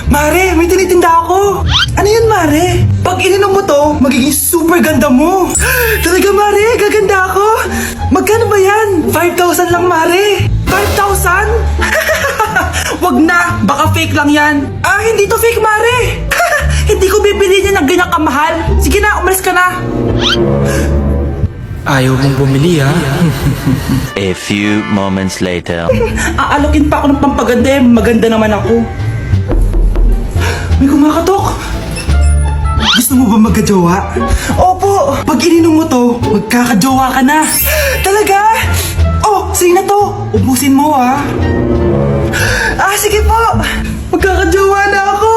Mare, may tinitinda ako. Ano yun, Mare? Pag ininom mo to, magiging super ganda mo. Talaga, Mare, gaganda ako. Magkano ba yan? 5,000 lang, Mare. 5,000? Wag na, baka fake lang yan. Ah, hindi to fake, Mare. Hindi ko bibili niya ng ganyang kamahal. Sige na, umalis ka na. Ayaw mong bumili, ha? A few moments later. Aalokin pa ako ng pampaganda eh. Maganda naman ako. May kumakatok. Gusto mo ba magkajowa? Opo! Pag ininom mo to, magkakajowa ka na. Talaga? Oh, sige na to. Ubusin mo, ha? Ah, sige po. Magkakajowa na ako.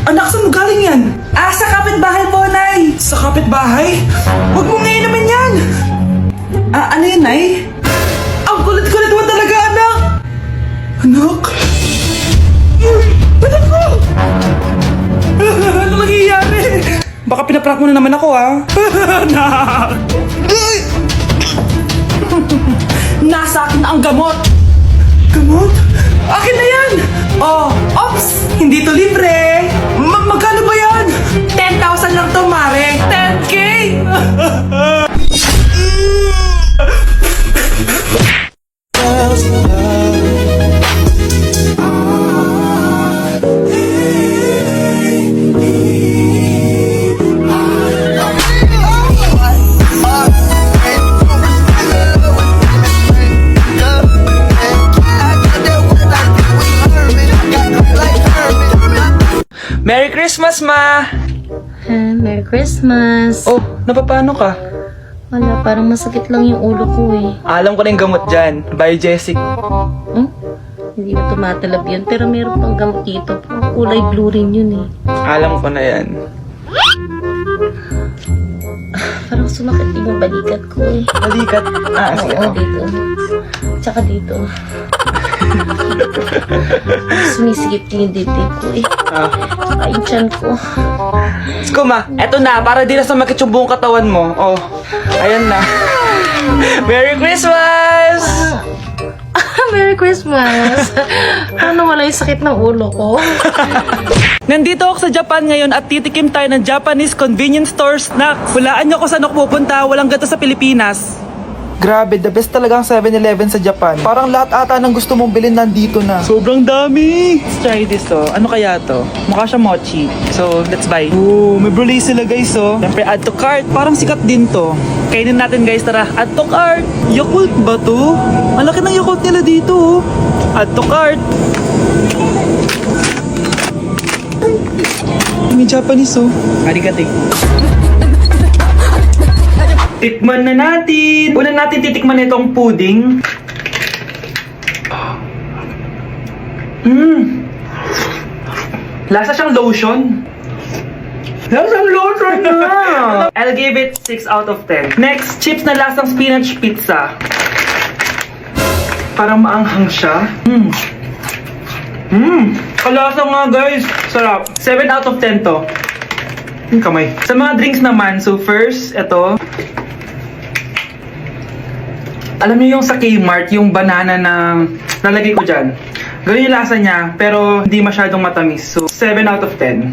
Anak, saan mo galing yan? Ah, sa kapitbahay po, Nay. Sa kapitbahay? Huwag mo ngayon naman yan. Ah, ano yun, Nay? Ang kulit-kulit mo talaga, anak. Anak? Anak ko! Ano nangyayari? Baka pinaprank mo na naman ako, ha? Anak! Nasa akin na ang gamot. Gamot? Akin na yan! Oh, ops! Hindi to libre! Magkano ba yan? 10,000 lang to, Mare! 10K! Merry Christmas, Ma! Merry Christmas. Oh, napapano ka? Wala, parang masakit lang yung ulo ko eh. Alam ko na yung gamot dyan. Biogesic. Hindi na tumatalab yun, pero meron pang gamot dito. Kulay blue rin yun eh. Alam ko na yan. Parang sumakit din yung balikat ko eh. Balikat. Ah, sige. Oo, dito. Tsaka dito. Sumisigip din yung dibdib ko eh. Tsaka yung tiyan ko. Skuma, eto na. Para di na sumakit yung buong katawan mo. Oh, ayan na. Merry Christmas! Merry Christmas! Paano wala yung sakit ng ulo ko? Nandito ako sa Japan ngayon at titikim tayo ng Japanese convenience stores na hulaan nyo kung saan ako pupunta. Walang ganito sa Pilipinas. Grabe, the best talaga ang 7-Eleven sa Japan. Parang lahat ata ng gusto mong bilhin nandito na. Sobrang dami! Let's try this, oh. Ano kaya to? Mukha siya mochi. So, let's buy. Oh, may brulee sila, guys, oh. Siyempre, add to cart. Parang sikat din to. Kainin natin, guys. Tara, add to cart. Yakult ba to? Ang laki ng Yakult nila dito, oh. Add to cart. May Japanese, oh. Arigato. Tikman na natin! Una natin titikman itong pudding. Lasa siyang lotion. Lasang lotion na! I'll give it 6 out of 10. Next, chips na lasang spinach pizza. Parang maanghang siya. Kalasa nga, guys. Sarap. 7 out of 10 to. Yung kamay. Sa mga drinks naman, so first, ito. Alam niyo yung sa Kmart, yung banana na nalagay ko dyan. Ganun yung lasa niya, pero hindi masyadong matamis. So, 7 out of 10.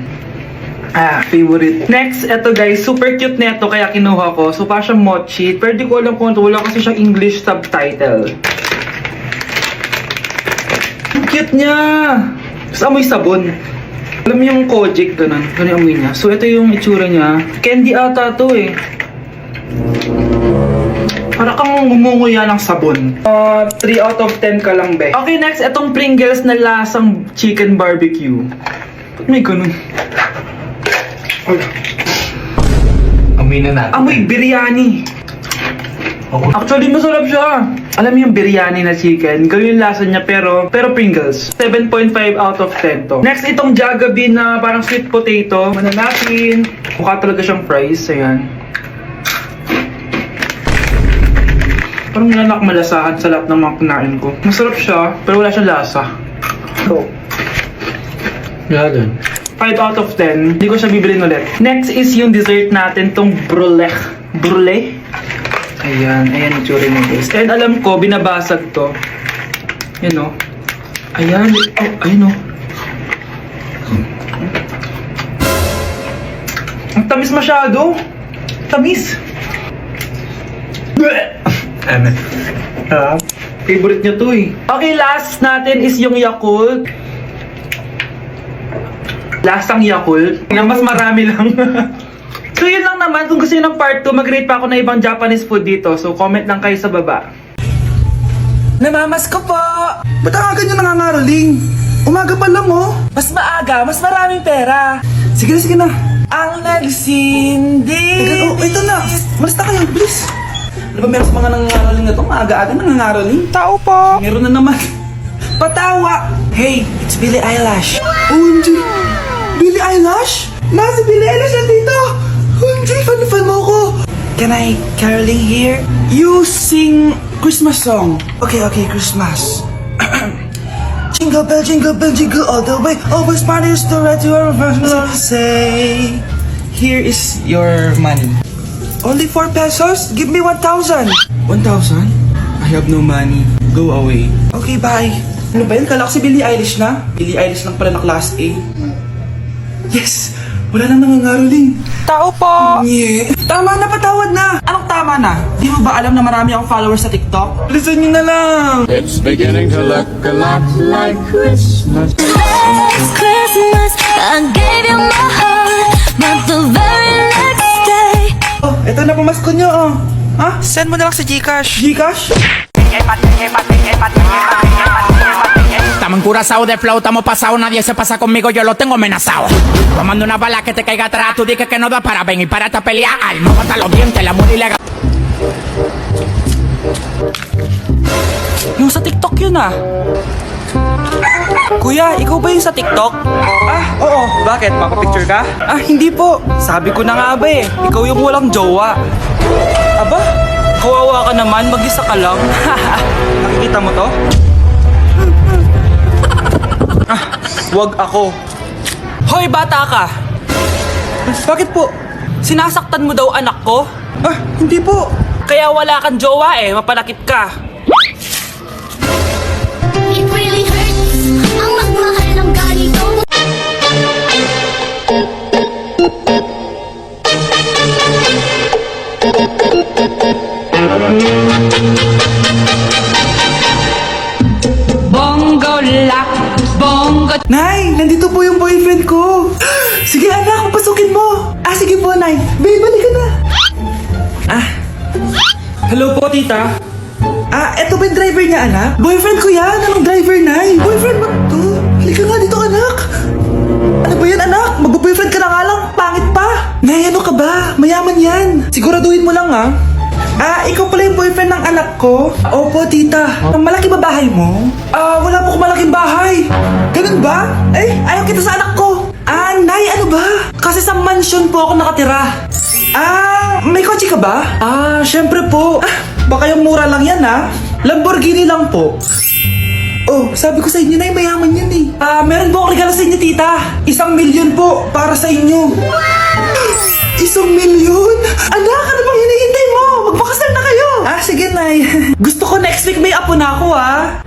Ah, favorite. Next, eto guys, super cute na ito, kaya kinuha ko. So, pa siyang mochi. Pero di ko alam kung ito, wala kasi siyang English subtitle. Ang cute niya! Tapos amoy sabon. Alam mo yung Kojic, ganun. Ganun yung amoy niya. So, ito yung itsura niya. Candy ata to eh. Para kang ngumunguya ng sabon. 3 out of 10 ka lang, be. Okay, next, itong Pringles na lasang chicken barbecue. Ba't may ganun? Amoy na natin. Amoy biryani. Actually, masarap siya. Alam mo yung biryani na chicken, ganun yung lasa niya, pero Pringles. 7.5 out of 10 to. Next, itong Jollibee na parang sweet potato. Ano natin? Mukha talaga siyang fries. Ayan. Parang nanak malasahan sa lahat ng mga kinain ko. Masarap siya, pero wala siyang lasa. So, Ganun. 5 out of 10. Hindi ko siya bibilin ulit. Next is yung dessert natin, tong brulee. Brulee? Ayan, ayan yung tsura niya, guys. And alam ko, binabasag to. Yun o. Ayan, oh, ayun o. Tamis masyado. Tamis. Ano? Favorite niyo to eh. Okay, last natin is yung Yakult. Lasang Yakult. Na mas marami lang. So yun lang naman. Kung gusto nyo ng part 2, mag-rate pa ako ng ibang Japanese food dito. So comment lang kayo sa baba. Namamas ko po! Ba't ang aga nyo nangangaroling? Umaga pa lang oh. Mas maaga, mas maraming pera. Sige na. Ang nagsindi. Oh, ito na. Malasta kayo, please. Ano ba meron sa mga nangangaroling na to? Maaga-aga nangangaroling. Tao po. Meron na naman. Patawa. Hey, it's Billie Eilish. OMG! Billie Eilish? Nasa Billie Eilish na dito! OMG! Fan mo ko! Can I caroling here? You sing Christmas song. Okay, Christmas. Jingle bell, jingle all the way. Always parties to right to our say. Here is your money. Only 4 pesos? Give me 1,000. 1,000? I have no money. Go away. Okay, bye. Ano ba yun? Kala ko si Billie Eilish na? Billie Eilish lang pala na class A. Yes! Wala nang nangangaroling. Tao po. Yeah. Tama na, patawad na. Anong tama na? Di mo ba alam na marami akong followers sa TikTok? Listen nyo na lang. It's beginning to look a lot like Christmas. Last Christmas, I gave you my heart, but the very next day, Oh, eto na pamasko nyo, oh. Ha? Send mo na lang sa Gcash. Gcash? Estamos en Curazao de flow, estamos pasados, nadie se pasa conmigo, yo lo tengo amenazado. Tomando una bala que te caiga atrás, tú dices que no da para venir para esta pelea, alma, mata los dientes, la amor ilegal. Yung sa TikTok yun ah. Kuya, ikaw ba yung sa TikTok? Ah, oo. Bakit? Papapicture ka? Ah, hindi po. Sabi ko na nga ba eh. Ikaw yung walang jowa. Aba, kawawa ka naman. Mag-isa ka lang. Nakikita mo to? Ah, wag ako. Hoy, bata ka! Bakit po? Sinasaktan mo daw anak ko? Ah, hindi po. Kaya wala kang jowa eh. Mapanakit ka. it really hurts. Ang magmahal ng ganito. Nay, nandito po yung boyfriend ko. Sige anak, pasukin mo. Ah, sige po, Nay. Babe, balik ka na. Hello po, tita. Ah, eto ba yung driver niya, anak? Boyfriend ko yan. Anong driver, Nay? Boyfriend mo to? Halika nga dito, anak. Ano ba yan, anak? Mag-boyfriend ka na nga lang. Pangit pa. Nay, ano ka ba? Mayaman yan. Siguraduhin mo lang, ha? Ah, ikaw pala yung boyfriend ng anak ko? Opo, tita. Ang malaki ba bahay mo? Ah, wala po akong malaking bahay. Ganun ba? Eh, ayaw kita sa anak ko. Ah, Nay, ano ba? Kasi sa mansion po ako nakatira. Ah, may kotse ka ba? Ah, syempre po. Ah, baka yung mura lang yan, ha? Lamborghini lang po. Oh, sabi ko sa inyo na mayaman yan eh. Ah, meron po akong regalo sa inyo, tita. 1,000,000 po para sa inyo. 1,000,000? Anak, ano bang hinihintay mo? Magpakasal na kayo. Ah, sige, Nay. Gusto ko next week may apo na ako, ha?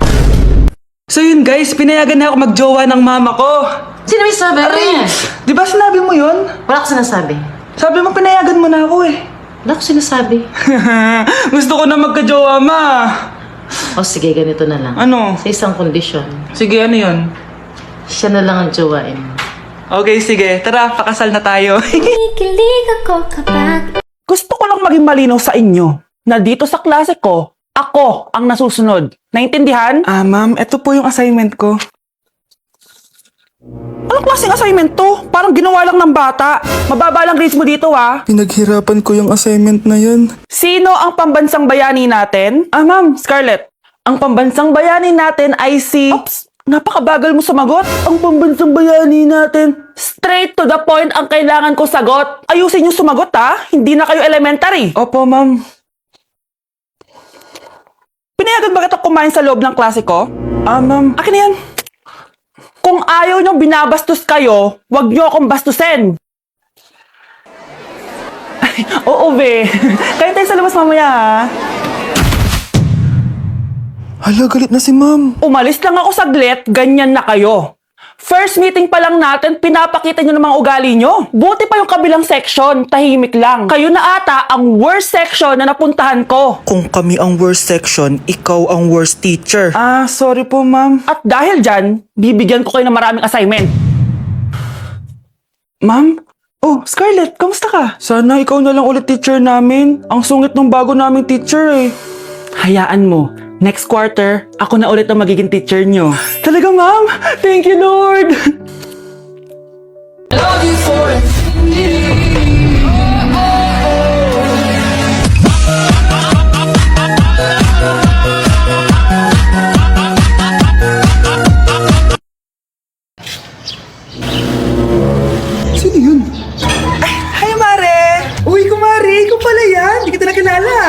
So yun guys, pinayagan na ako magjowa ng mama ko. Sino may sabi? Di ba sinabi mo yun? Wala ko sinasabi. Sabi mo pinayagan mo na ako eh. Wala ko sinasabi. Gusto ko na magka-jowa, ma. O sige, ganito na lang. Ano? Sa isang kondisyon, Sige, ano yun? siya na lang ang jowain mo. Okay, sige. Tara, pakasal na tayo. Kikilig ako kapag Gusto ko lang maging malinaw sa inyo na dito sa klase ko, ako ang nasusunod. Naintindihan? Ah, ma'am, eto po yung assignment ko. Anong klaseng assignment to? Parang ginawa lang ng bata. Mababa lang grades mo dito, ha? Pinaghirapan ko yung assignment na yun. Sino ang pambansang bayani natin? Ah, ma'am, Scarlett. Ang pambansang bayani natin ay si... Oops! Napakabagal mo sumagot. Ang pambansang bayani natin. Straight to the point ang kailangan ko sagot. Ayusin yung sumagot, ha? Hindi na kayo elementary. Opo, ma'am. Pinayagan ba kita kumain sa loob ng klase ko? Ah, ma'am. Akin na yan. Kung ayaw niyong binabastos kayo, wag niyo akong bastusin. Ay, oo, be. Kain tayo sa labas mamaya, ha? Hala, galit na si ma'am. Umalis lang ako saglit, ganyan na kayo. First meeting pa lang natin, pinapakita nyo ng mga ugali nyo. Buti pa yung kabilang section, tahimik lang. Kayo na ata ang worst section na napuntahan ko. Kung kami ang worst section, ikaw ang worst teacher. Ah, sorry po ma'am. At dahil dyan, bibigyan ko kayo ng maraming assignment. Ma'am? Oh, Scarlett, kamusta ka? Sana ikaw na lang ulit teacher namin. Ang sungit ng bago naming teacher eh. Hayaan mo. Next quarter, ako na ulit ang magiging teacher nyo. Talaga, ma'am? Thank you, Lord! Sino yun? Ay, hi Mare! Uy, kumare, ikaw pala yan. Hindi kita nakilala.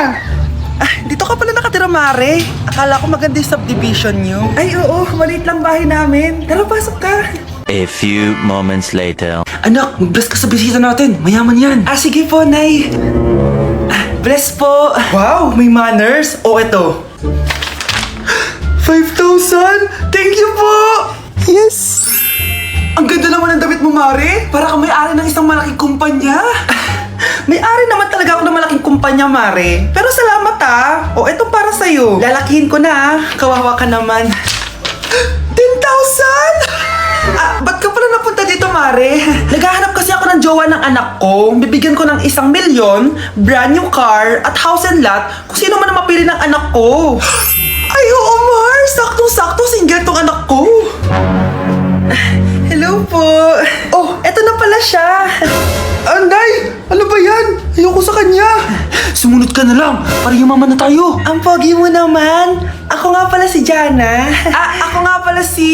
Ah, dito ka pala nakatira, Mare. Akala ko maganda yung subdivision nyo. Ay, oo. Maliit lang bahay namin. Tara, pasok ka. A few moments later. Anak, mag-bless ka sa bisita natin. Mayaman yan. Ah, sige po, Nay. Ah, bless po. Wow, may manners. O, eto. 5,000! Thank you po! Yes! Ang ganda naman ng damit mo, Mare. Para kang may-ari ng isang malaking kumpanya. May-ari naman talaga ako ng malaking kumpanya, Mare. Pero salamat O, eto para sa'yo. Lalakihin ko na Kawawa ka naman. 10,000! Ah, ba't ka pala napunta dito, Mare? Naghahanap kasi ako ng jowa ng anak ko. Bibigyan ko ng 1,000,000, brand new car, at house and lot kung sino man ang mapili ng anak ko. Ay, oo, Mar! Saktong-sakto, single tong anak ko. Hello po. Oh, eto na pala siya. Anday! Ano ba yan? Ayoko sa kanya. Sumunod ka na lang para yumaman na tayo. Ang pogi mo naman. Ako nga pala si Jana. Ako nga pala si...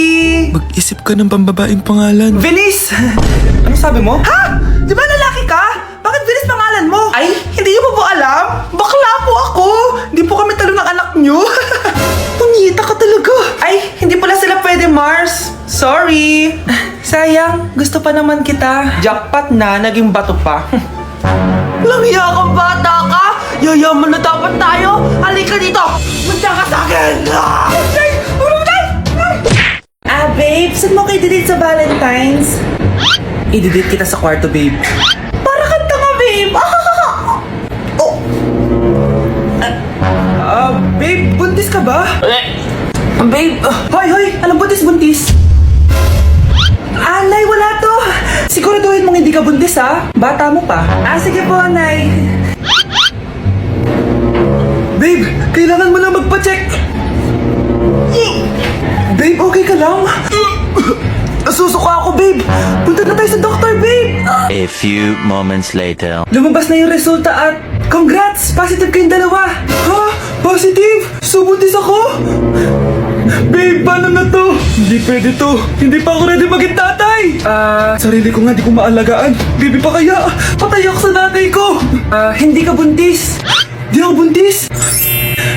Mag-isip ka ng pambabaing pangalan. Venis! Ano sabi mo? Ha? Di ba lalaki ka? Bakit Venis pangalan mo? Ay, hindi niyo po alam? Bakla po ako! Hindi po kami talo ng anak niyo. Punyita ka talaga. Ay, hindi pala sila pwede, Mars. Sorry. Sayang, gusto pa naman kita. Jackpot na, naging bato pa. Langya kang bata ka! Yayaman na dapat tayo! Halika dito! Munta ka sa akin! Ay! Babe, saan mo kayo delete sa Valentine's? I-delete kita sa kwarto, babe. Para kang tanga, babe! Oh! Babe, buntis ka ba? Babe, hoy! Anong buntis? Nay, wala to! Siguraduhin mong hindi ka buntis, ha? Bata mo pa. Sige po, Nay. Babe, kailangan mo na magpa-check. Babe, okay ka lang? Nasusuka ako, babe. Punta na tayo sa doktor, babe. A few moments later. Lumabas na yung resulta at congrats! Positive kayong dalawa. Ha? Positive? So, buntis ako? Babe, paano na to? Hindi pwede to. Hindi pa ako ready maging tatay. Sarili ko nga di ko maalagaan. Baby pa kaya? Patay ako sa nanay ko. Hindi ka buntis. Di ako buntis.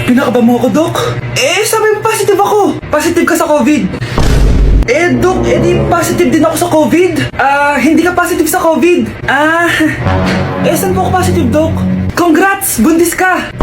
Pinakaba mo ako, Dok? Sabi mo positive ako. Positive ka sa COVID. Dok, di positive din ako sa COVID. Hindi ka positive sa COVID. Saan po ako positive, Dok? Congrats! Buntis ka!